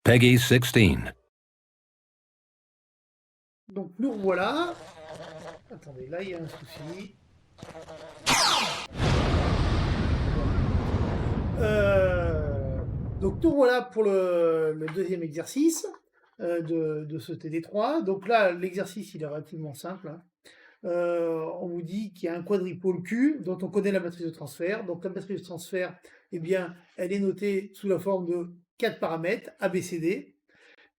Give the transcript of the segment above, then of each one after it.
Peggy 16. Donc nous revoilà. Attendez, là il y a un souci. Donc nous voilà pour le deuxième exercice de ce TD3. Donc là, l'exercice il est relativement simple, hein. On vous dit qu'il y a un quadripôle Q dont on connaît la matrice de transfert. Donc la matrice de transfert, eh bien, elle est notée sous la forme de 4 paramètres, A, B, C, D.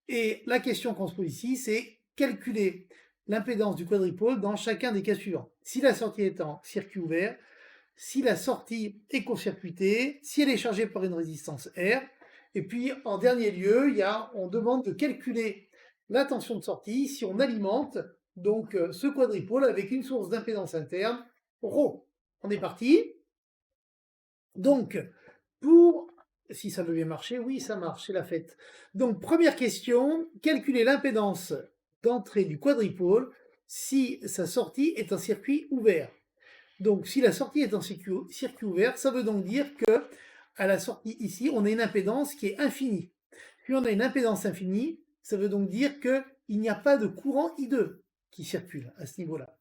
Et la question qu'on se pose ici, c'est calculer l'impédance du quadripôle dans chacun des cas suivants. Si la sortie est en circuit ouvert, si la sortie est court-circuitée, si elle est chargée par une résistance R, et puis en dernier lieu, on demande de calculer la tension de sortie si on alimente donc ce quadripôle avec une source d'impédance interne, ρ. On est parti. Donc, si ça veut bien marcher, oui, ça marche, c'est la fête. Donc, première question, calculer l'impédance d'entrée du quadripôle si sa sortie est un circuit ouvert. Donc, si la sortie est en circuit ouvert, ça veut donc dire que à la sortie ici, on a une impédance qui est infinie. Puis on a une impédance infinie, ça veut donc dire qu'il n'y a pas de courant I2 qui circule à ce niveau-là.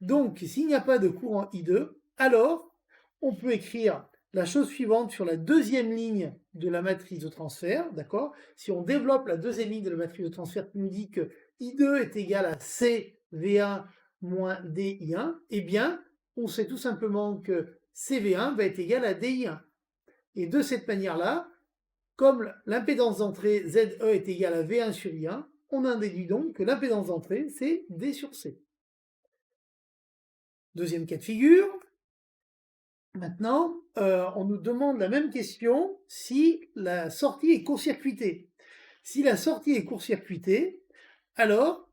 Donc, s'il n'y a pas de courant I2, alors on peut écrire la chose suivante sur la deuxième ligne de la matrice de transfert, d'accord? Si on développe la deuxième ligne de la matrice de transfert qui nous dit que I2 est égal à CV1 moins DI1, eh bien, on sait tout simplement que CV1 va être égal à DI1. Et de cette manière-là, comme l'impédance d'entrée ZE est égale à V1 sur I1, on en déduit donc que l'impédance d'entrée, c'est D sur C. Deuxième cas de figure. Maintenant, on nous demande la même question si la sortie est court-circuitée. Si la sortie est court-circuitée, alors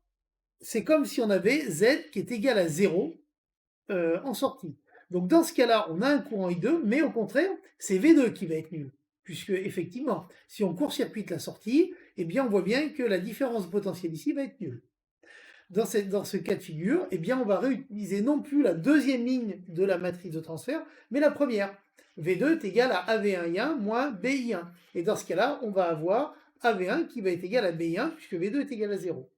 c'est comme si on avait Z qui est égal à 0 en sortie. Donc dans ce cas-là, on a un courant I2, mais au contraire, c'est V2 qui va être nul. Puisque effectivement, si on court-circuite la sortie, eh bien on voit bien que la différence de potentiel ici va être nulle. Dans ce cas de figure, eh bien on va réutiliser non plus la deuxième ligne de la matrice de transfert, mais la première. V2 est égal à AV1I1 moins BI1. Et dans ce cas-là, on va avoir AV1 qui va être égal à BI1, puisque V2 est égal à 0.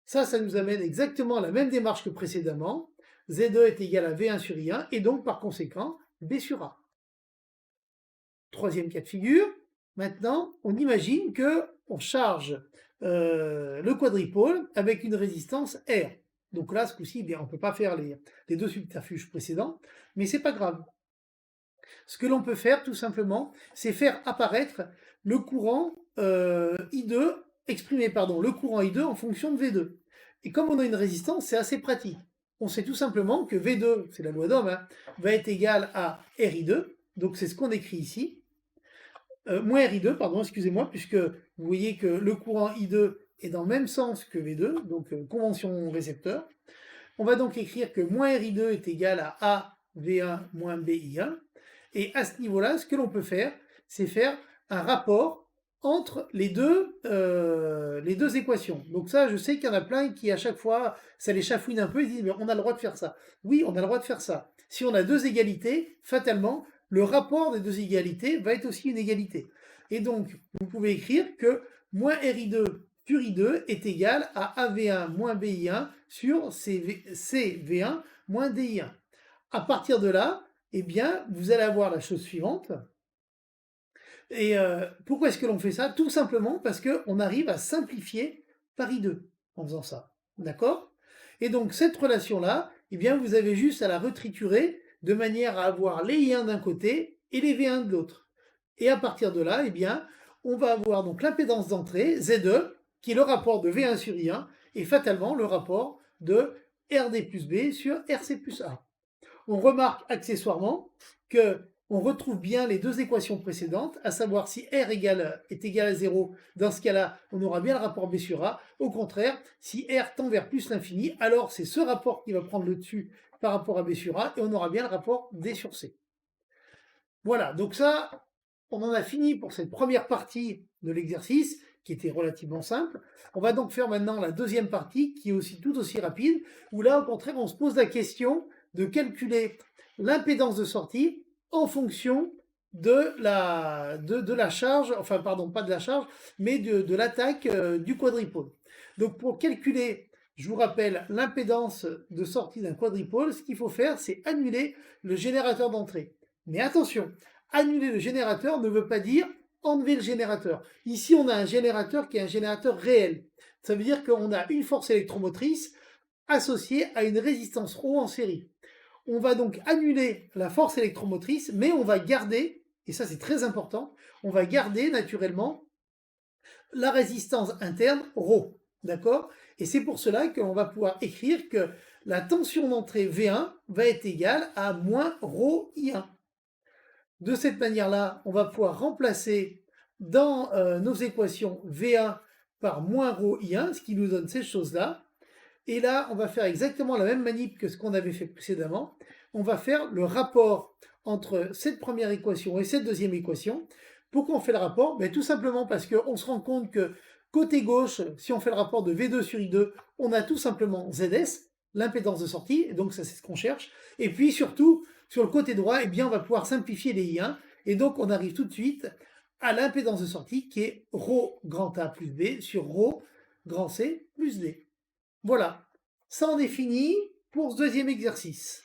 Ça nous amène exactement à la même démarche que précédemment. Z2 est égal à V1 sur I1, et donc par conséquent, B sur A. Troisième cas de figure, maintenant, on imagine qu'on charge le quadripôle avec une résistance R. Donc là, ce coup-ci, on ne peut pas faire les deux subterfuges précédents, mais c'est pas grave. Ce que l'on peut faire, tout simplement, c'est faire apparaître le courant I2, le courant I2 en fonction de V2. Et comme on a une résistance, c'est assez pratique. On sait tout simplement que V2, c'est la loi d'Ohm, hein, va être égal à RI2, donc c'est ce qu'on écrit ici. Moins RI2, pardon, excusez-moi, puisque vous voyez que le courant I2 est dans le même sens que V2, donc convention récepteur. On va donc écrire que moins RI2 est égal à AV1 moins BI1. Et à ce niveau-là, ce que l'on peut faire, c'est faire un rapport entre les deux équations. Donc ça, je sais qu'il y en a plein qui, à chaque fois, ça les chafouine un peu, ils disent, mais on a le droit de faire ça. Oui, on a le droit de faire ça. Si on a deux égalités, fatalement, le rapport des deux égalités va être aussi une égalité. Et donc, vous pouvez écrire que moins RI2 sur I2 est égal à AV1 moins BI1 sur CV1 moins DI1. À partir de là, eh bien, vous allez avoir la chose suivante. Et pourquoi est-ce que l'on fait ça? Tout simplement parce qu'on arrive à simplifier par I2 en faisant ça. D'accord? Et donc, cette relation-là, eh bien, vous avez juste à la retriturer de manière à avoir les I1 d'un côté et les V1 de l'autre. Et à partir de là, eh bien, on va avoir donc l'impédance d'entrée, ZE, qui est le rapport de V1 sur I1, et fatalement le rapport de RD plus B sur RC plus A. On remarque accessoirement qu'on retrouve bien les deux équations précédentes, à savoir si R est égal à 0, dans ce cas-là, on aura bien le rapport B sur A. Au contraire, si R tend vers plus l'infini, alors c'est ce rapport qui va prendre le dessus par rapport à B sur A, et on aura bien le rapport D sur C. Voilà, donc ça, on en a fini pour cette première partie de l'exercice, qui était relativement simple. On va donc faire maintenant la deuxième partie, qui est aussi tout aussi rapide, où là, au contraire, on se pose la question de calculer l'impédance de sortie en fonction de la charge, enfin pardon, pas de la charge, mais de l'attaque du quadripôle. Donc pour calculer, je vous rappelle, l'impédance de sortie d'un quadripôle, ce qu'il faut faire, c'est annuler le générateur d'entrée. Mais attention, annuler le générateur ne veut pas dire enlever le générateur. Ici, on a un générateur qui est un générateur réel. Ça veut dire qu'on a une force électromotrice associée à une résistance ρ en série. On va donc annuler la force électromotrice, mais on va garder, et ça c'est très important, on va garder naturellement la résistance interne ρ. D'accord? Et c'est pour cela qu'on va pouvoir écrire que la tension d'entrée V1 va être égale à moins ρI1. De cette manière-là, on va pouvoir remplacer dans nos équations V1 par moins ρI1, ce qui nous donne ces choses-là. Et là, on va faire exactement la même manip que ce qu'on avait fait précédemment. On va faire le rapport entre cette première équation et cette deuxième équation. Pourquoi on fait le rapport? Ben, tout simplement parce qu'on se rend compte que côté gauche, si on fait le rapport de V2 sur I2, on a tout simplement ZS, l'impédance de sortie, et donc ça c'est ce qu'on cherche. Et puis surtout, sur le côté droit, eh bien, on va pouvoir simplifier les I1, et donc on arrive tout de suite à l'impédance de sortie qui est ρ grand A plus B sur ρ grand C plus D. Voilà, ça en est fini pour ce deuxième exercice.